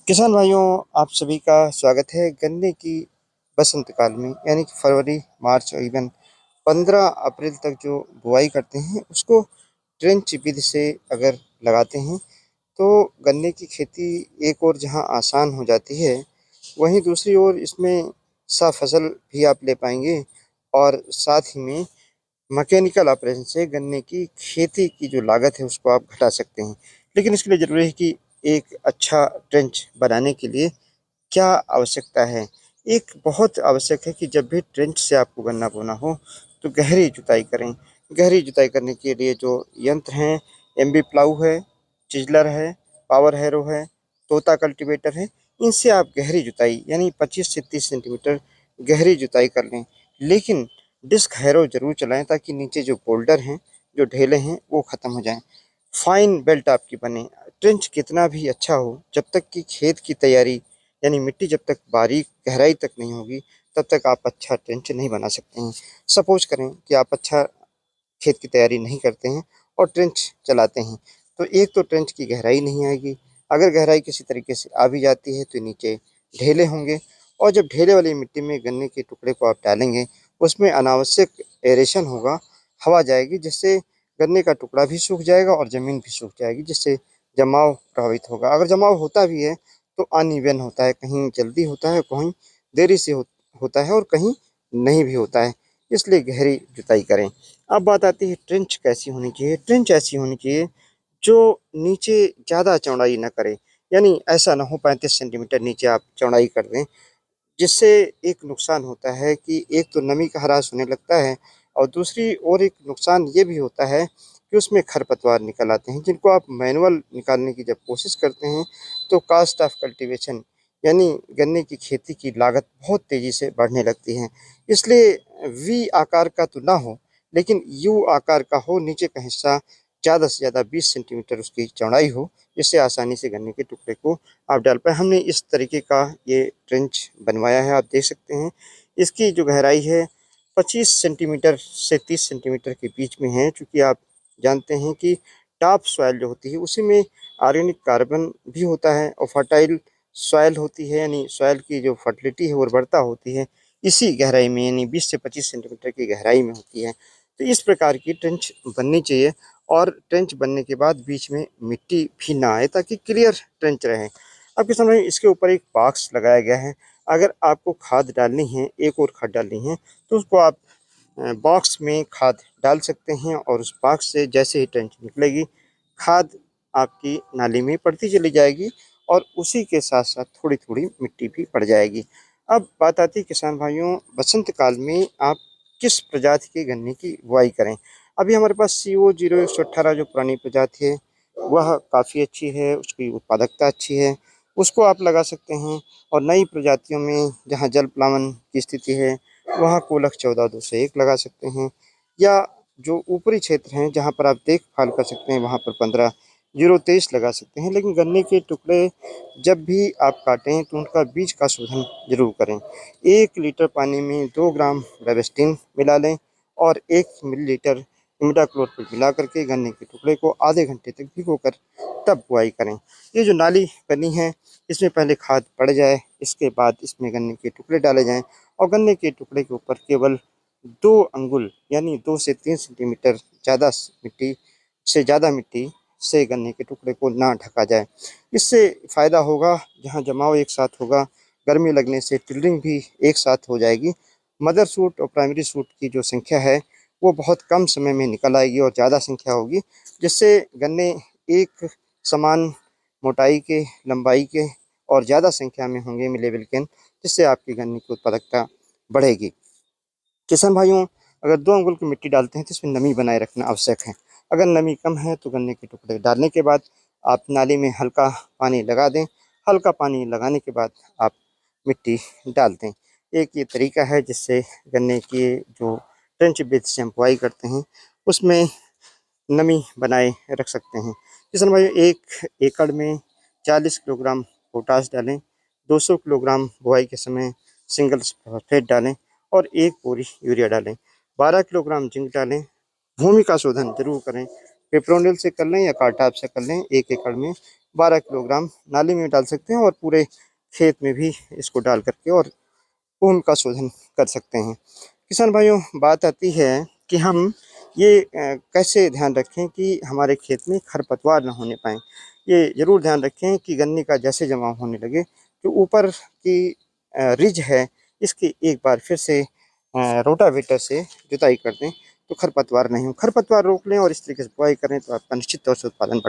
किसान भाइयों, आप सभी का स्वागत है। गन्ने की बसंत काल में यानी कि फरवरी, मार्च और इवन 15 अप्रैल तक जो बुआई करते हैं उसको ट्रेंच विधि से अगर लगाते हैं तो गन्ने की खेती एक और जहां आसान हो जाती है, वहीं दूसरी ओर इसमें सा फसल भी आप ले पाएंगे और साथ ही में मैकेनिकल ऑपरेशन से गन्ने की खेती की जो लागत है उसको आप घटा सकते हैं। लेकिन इसके लिए ज़रूरी है कि एक अच्छा ट्रेंच बनाने के लिए क्या आवश्यकता है? एक बहुत आवश्यक है कि जब भी ट्रेंच से आपको गन्ना बोना हो तो गहरी जुताई करें। गहरी जुताई करने के लिए जो यंत्र हैं, एमबी प्लाऊ है, चिजलर है, पावर हैरो है, तोता कल्टीवेटर है, इनसे आप गहरी जुताई यानी 25 से 30 सेंटीमीटर गहरी जुताई कर लें। लेकिन डिस्क हैरो जरूर चलाएं ताकि नीचे जो बोल्डर हैं, जो ढेले हैं, वो खत्म हो जाएं। फाइन बेल्ट आपकी बने। ट्रेंच कितना भी अच्छा हो, जब तक कि खेत की तैयारी यानी मिट्टी जब तक बारीक गहराई तक नहीं होगी, तब तक आप अच्छा ट्रेंच नहीं बना सकते हैं। सपोज करें कि आप अच्छा खेत की तैयारी नहीं करते हैं और ट्रेंच चलाते हैं, तो एक तो ट्रेंच की गहराई नहीं आएगी। अगर गहराई किसी तरीके से आ भी जाती है तो नीचे ढेले होंगे, और जब ढेले वाली मिट्टी में गन्ने के टुकड़े को आप डालेंगे, उसमें अनावश्यक एरेशन होगा, हवा जाएगी, जिससे गन्ने का टुकड़ा भी सूख जाएगा और ज़मीन भी सूख जाएगी, जिससे जमाव प्रभावित होगा। अगर जमाव होता भी है तो अनइवन होता है, कहीं जल्दी होता है, कहीं देरी से होता है और कहीं नहीं भी होता है। इसलिए गहरी जुताई करें। अब बात आती है ट्रेंच कैसी होनी चाहिए। ट्रेंच ऐसी होनी चाहिए जो नीचे ज़्यादा चौड़ाई ना करे, यानी ऐसा ना हो 35 सेंटीमीटर नीचे आप चौड़ाई कर दें, जिससे एक नुकसान होता है कि एक तो नमी का ह्रास होने लगता है, और दूसरी ओर एक नुकसान ये भी होता है कि उसमें खरपतवार निकल आते हैं, जिनको आप मैनुअल निकालने की जब कोशिश करते हैं तो कास्ट ऑफ कल्टीवेशन यानी गन्ने की खेती की लागत बहुत तेज़ी से बढ़ने लगती है। इसलिए वी आकार का तो ना हो, लेकिन यू आकार का हो, नीचे का हिस्सा ज़्यादा से ज़्यादा 20 सेंटीमीटर उसकी चौड़ाई हो, जिससे आसानी से गन्ने के टुकड़े को आप डाल पाए। हमने इस तरीके का ये ट्रेंच बनवाया है, आप देख सकते हैं। इसकी जो गहराई है 25 सेंटीमीटर से 30 सेंटीमीटर के बीच में है, क्योंकि आप जानते हैं कि टॉप सॉइल जो होती है उसी में ऑर्गेनिक कार्बन भी होता है, और फर्टाइल सॉइल होती है, यानी सॉइल की जो फर्टिलिटी है, उर्वरता होती है, इसी गहराई में यानी 20 से 25 सेंटीमीटर की गहराई में होती है। तो इस प्रकार की ट्रेंच बननी चाहिए, और ट्रेंच बनने के बाद बीच में मिट्टी भी ना आए, ताकि क्लियर ट्रेंच रहे। आपके सामने इसके ऊपर एक बॉक्स लगाया गया है। अगर आपको खाद डालनी है, एक और खाद डालनी है, तो उसको आप बॉक्स में खाद डाल सकते हैं, और उस बॉक्स से जैसे ही ट्रेंच निकलेगी, खाद आपकी नाली में पड़ती चली जाएगी, और उसी के साथ साथ थोड़ी थोड़ी मिट्टी भी पड़ जाएगी। अब बात आती है किसान भाइयों, बसंत काल में आप किस प्रजाति के गन्ने की बुआई करें। अभी हमारे पास CO0118 जो पुरानी प्रजाति है, वह काफ़ी अच्छी है, उसकी उत्पादकता अच्छी है, उसको आप लगा सकते हैं। और नई प्रजातियों में जहाँ जल प्लावन की स्थिति है, वहाँ कोलख 14-201 लगा सकते हैं, या जो ऊपरी क्षेत्र हैं जहाँ पर आप देखभाल कर सकते हैं, वहाँ पर 15-023 लगा सकते हैं। लेकिन गन्ने के टुकड़े जब भी आप काटें तो उनका बीज का शोधन जरूर करें। 1 लीटर पानी में 2 ग्राम रेवेस्टिन मिला लें, और 1 मिलीलीटर इमिडाक्लोप्रिड मिला करके गन्ने के टुकड़े को आधे घंटे तक भिगोकर तब बुआई करें। ये जो नाली बनी है, इसमें पहले खाद पड़ जाए, इसके बाद इसमें गन्ने के टुकड़े डाले जाएं, और गन्ने के टुकड़े के ऊपर केवल 2 अंगुल यानी 2 से 3 सेंटीमीटर ज़्यादा मिट्टी ज़्यादा मिट्टी से गन्ने के टुकड़े को ना ढका जाए। इससे फ़ायदा होगा, जहाँ जमाव एक साथ होगा, गर्मी लगने से टिल्डिंग भी एक साथ हो जाएगी। मदर सूट और प्राइमरी सूट की जो संख्या है वो बहुत कम समय में निकल आएगी और ज़्यादा संख्या होगी, जिससे गन्ने एक समान मोटाई के, लंबाई के और ज़्यादा संख्या में होंगे मिलेबल केन, जिससे आपकी गन्ने की उत्पादकता बढ़ेगी। किसान भाइयों, अगर 2 अंगुल की मिट्टी डालते हैं तो इसमें नमी बनाए रखना आवश्यक है। अगर नमी कम है तो गन्ने के टुकड़े डालने के बाद आप नाली में हल्का पानी लगा दें। हल्का पानी लगाने के बाद आप मिट्टी डाल दें। एक ये तरीका है जिससे गन्ने की जो ट्रेंच विधि से हम बुआई करते हैं उसमें नमी बनाए रख सकते हैं। किसान भाई, 1 एकड़ में 40 किलोग्राम पोटाश डालें, 200 किलोग्राम बुआई के समय सिंगल फॉस्फेट डालें, और 1 बोरी यूरिया डालें, 12 किलोग्राम जिंक डालें। भूमि का शोधन जरूर करें, पेप्रोनिल से कर लें या कार्टाप से कर लें 1 एकड़ में। 12 किलोग्राम नाली में डाल सकते हैं और पूरे खेत में भी इसको डाल करके और भूमि का शोधन कर सकते हैं। किसान भाइयों, बात आती है कि हम ये कैसे ध्यान रखें कि हमारे खेत में खरपतवार न होने पाएँ। ये ज़रूर ध्यान रखें कि गन्ने का जैसे जमाव होने लगे, जो ऊपर की रिज है, इसकी एक बार फिर से रोटावेटर से जुताई कर दें, तो खरपतवार नहीं हो। खरपतवार रोक लें और इस तरीके से बुआई करें तो आपका निश्चित तौर से उत्पादन बढ़